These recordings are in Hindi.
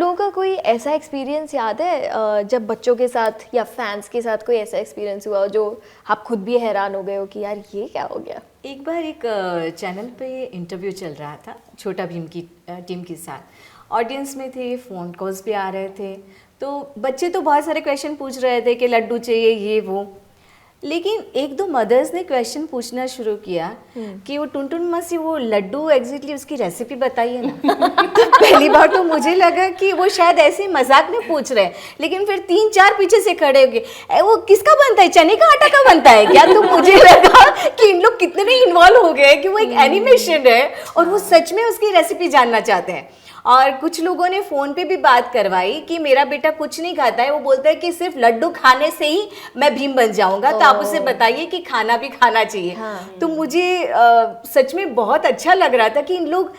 लोगों का कोई ऐसा एक्सपीरियंस याद है जब बच्चों के साथ या फैंस के साथ कोई ऐसा एक्सपीरियंस हुआ हो जो आप खुद भी हैरान हो गए हो कि यार ये क्या हो गया? एक बार एक चैनल पे इंटरव्यू चल रहा था छोटा भीम की टीम के साथ, ऑडियंस में थे, फ़ोन कॉल्स भी आ रहे थे, तो बच्चे तो बहुत सारे क्वेश्चन पूछ रहे थे कि लड्डू चाहिए ये वो, लेकिन एक दो मदर्स ने क्वेश्चन पूछना शुरू किया कि वो टुनटुन मसी वो लड्डू एग्जैक्टली उसकी रेसिपी बताइए ना। तो पहली बार तो मुझे लगा कि वो शायद ऐसे ही मजाक में पूछ रहे हैं, लेकिन फिर 3-4 पीछे से खड़े हो गए, वो किसका बनता है, चने का आटा का बनता है क्या? तो मुझे लगा कि इन लोग कितने इन्वॉल्व हो गए कि वो एक एनिमेशन है और वो सच में उसकी रेसिपी जानना चाहते हैं। और कुछ लोगों ने फ़ोन पे भी बात करवाई कि मेरा बेटा कुछ नहीं खाता है, वो बोलता है कि सिर्फ लड्डू खाने से ही मैं भीम बन जाऊंगा, तो आप उसे बताइए कि खाना भी खाना चाहिए। तो मुझे सच में बहुत अच्छा लग रहा था कि इन लोग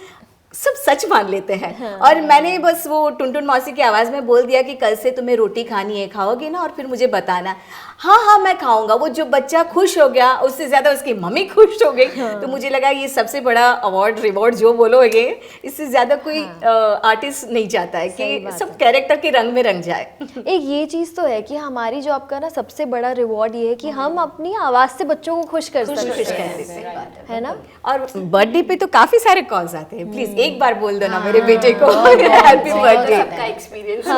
सब सच मान लेते हैं। और मैंने बस वो टुनटुन मौसी की आवाज़ में बोल दिया कि कल से तुम्हें रोटी खानी है, खाओगे ना, और फिर मुझे बताना। हाँ मैं खाऊंगा। वो जो बच्चा खुश हो गया, उससे ज़्यादा उसकी मम्मी खुश हो गई। तो मुझे लगा ये सबसे बड़ा अवार्ड रिवॉर्ड जो बोलोगे, इससे ज़्यादा कोई आर्टिस्ट नहीं चाहता है कि सब कैरेक्टर के रंग में रंग जाए। एक ये चीज़ तो है कि हमारी जॉब का ना सबसे बड़ा रिवॉर्ड ये है कि हम अपनी आवाज़ से बच्चों को खुश कर सकते हैं, है ना? और बर्थडे पे तो काफ़ी सारे कॉल्स आते हैं, प्लीज़ एक बार बोल दो ना मेरे बेटे को हैप्पी बर्थडे। सबका एक्सपीरियंस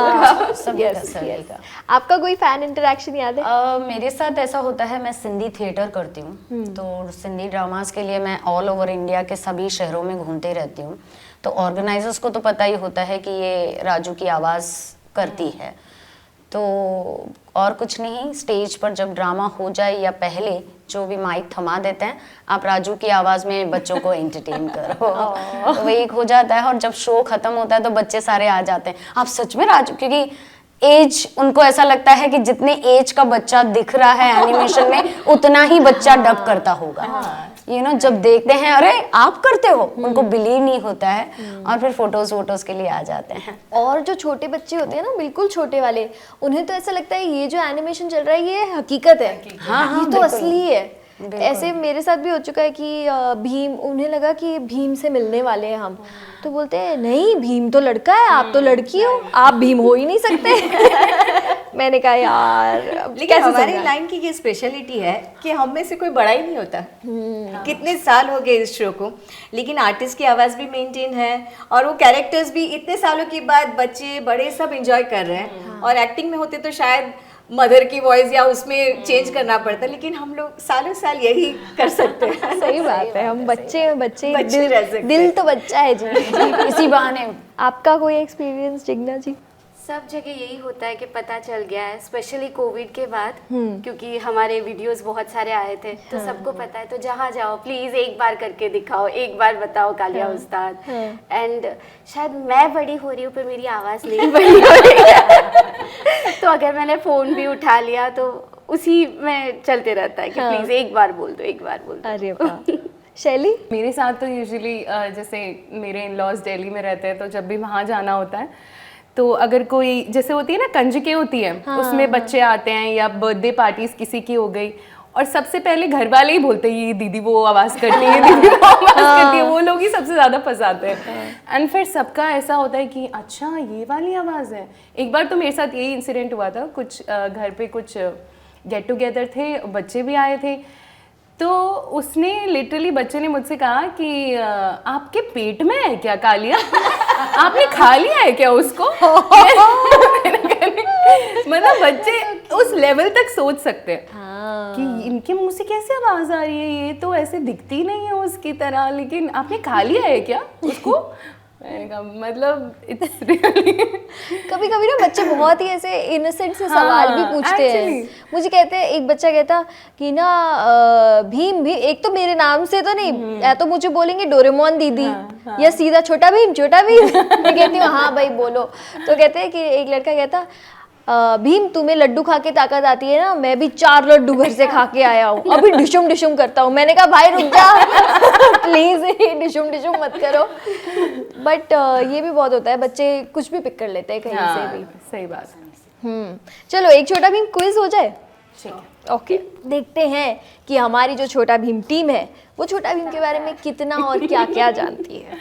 आपका कोई फैन इंटरेक्शन याद है? मेरे साथ ऐसा होता है, मैं सिंधी थिएटर करती हूँ, तो सिंधी ड्रामास के लिए मैं ऑल ओवर इंडिया के सभी शहरों में घूमते रहती हूँ। तो ऑर्गेनाइजर्स को तो पता ही होता है कि ये राजू की आवाज़ करती है, तो और कुछ नहीं, स्टेज पर जब ड्रामा हो जाए या पहले जो भी माइक थमा देते हैं, आप राजू की आवाज़ में बच्चों को एंटरटेन करो। तो वही हो जाता है। और जब शो ख़त्म होता है तो बच्चे सारे आ जाते हैं, आप सच में राजू, क्योंकि एज, उनको ऐसा लगता है कि जितने एज का बच्चा दिख रहा है एनिमेशन में उतना ही बच्चा डब करता होगा। जब देखते हैं अरे आप करते हो, उनको बिलीव नहीं होता है और फिर फोटोज के लिए आ जाते हैं। और जो छोटे बच्चे होते हैं ना, बिल्कुल छोटे वाले, उन्हें तो ऐसा लगता है ये जो एनिमेशन चल रहा है ये हकीकत है, ये तो असली है। ऐसे मेरे साथ भी हो चुका है कि भीम, उन्हें लगा कि भीम से मिलने वाले हैं हम, तो बोलते हैं नहीं भीम तो लड़का है, आप तो लड़की हो, आप भीम हो ही नहीं सकते। मैंने कहा यार लेकिन हमारी लाइन की ये स्पेशलिटी है कि हम में से कोई बड़ा ही नहीं होता। कितने साल हो गए इस शो को, लेकिन आर्टिस्ट की आवाज़ भी मेंटेन है और वो कैरेक्टर्स भी इतने सालों के बाद बच्चे बड़े सब एंजॉय कर रहे हैं। और एक्टिंग में होते तो शायद मदर की वॉइस या उसमें चेंज करना पड़ता, लेकिन हम लोग सालों साल यही कर सकते हैं। सही बात है, हम बच्चे बच्चे दिल तो बच्चा है जी। इसी बहाने। आपका कोई एक्सपीरियंस जिग्ना जी? सब जगह यही होता है कि पता चल गया है, स्पेशली कोविड के बाद, क्योंकि हमारे वीडियोस बहुत सारे आए थे, तो सबको पता है। तो जहाँ जाओ प्लीज़ एक बार करके दिखाओ, एक बार बताओ कालिया उस्ताद। एंड शायद मैं बड़ी हो रही हूँ पर मेरी आवाज़ नहीं बड़ी हो रही है। तो अगर मैंने फ़ोन भी उठा लिया तो उसी में चलते रहता है कि प्लीज़ एक बार बोल दो, एक बार बोल दो। अरे वाह। शैली? मेरे साथ तो यूजुअली जैसे मेरे इन लॉज दिल्ली में रहते हैं, तो जब भी वहाँ जाना होता है तो अगर कोई जैसे होती है ना कंजकें होती है, उसमें बच्चे आते हैं या बर्थडे पार्टीज किसी की हो गई, और सबसे पहले घर वाले ही बोलते हैं ये दीदी वो आवाज़ करती है, दीदी वो आवाज़ करती है, वो लोग ही सबसे ज़्यादा फंसाते हैं। एंड फिर सबका ऐसा होता है कि अच्छा ये वाली आवाज़ है। एक बार तो मेरे साथ यही इंसिडेंट हुआ था, कुछ घर पे कुछ गेट टुगेदर थे, बच्चे भी आए थे, तो उसने लिटरली बच्चे ने मुझसे कहा कि आपके पेट में है क्या कालिया, आपने खा लिया है क्या उसको? मतलब बच्चे उस लेवल तक सोच सकते हैं कि इनके मुंह से कैसे आवाज आ रही है, ये तो ऐसे दिखती नहीं है उसकी तरह, लेकिन आपने खा लिया है क्या उसको? मैंने कहा मतलब इट्स रियली कभी कभी ना बच्चे बहुत ही ऐसे इनोसेंट से सवाल भी पूछते हैं। मुझे कहते हैं, एक बच्चा कहता कि ना भीम भी, एक तो मेरे नाम से तो नहीं, या तो मुझे बोलेंगे डोरेमोन दीदी या सीधा छोटा भीम छोटा भीम। मैं कहती हूँ हाँ भाई बोलो। तो कहते हैं कि एक लड़का कहता भीम तुम्हें लड्डू खा के ताकत आती है ना, मैं भी 4 लड्डू घर से खा के आया हूँ, अभी डिशुम डिशुम करता हूँ। मैंने कहा भाई रुक जा प्लीज, डिशुम डिशुम मत करो। बट ये भी बहुत होता है, बच्चे कुछ भी पिक कर लेते हैं कहीं से भी। सही बात। चलो एक छोटा भीम क्विज हो जाए। ठीक है, ओके। देखते हैं कि हमारी जो छोटा भीम टीम है वो छोटा भीम के बारे में कितना और क्या क्या जानती है।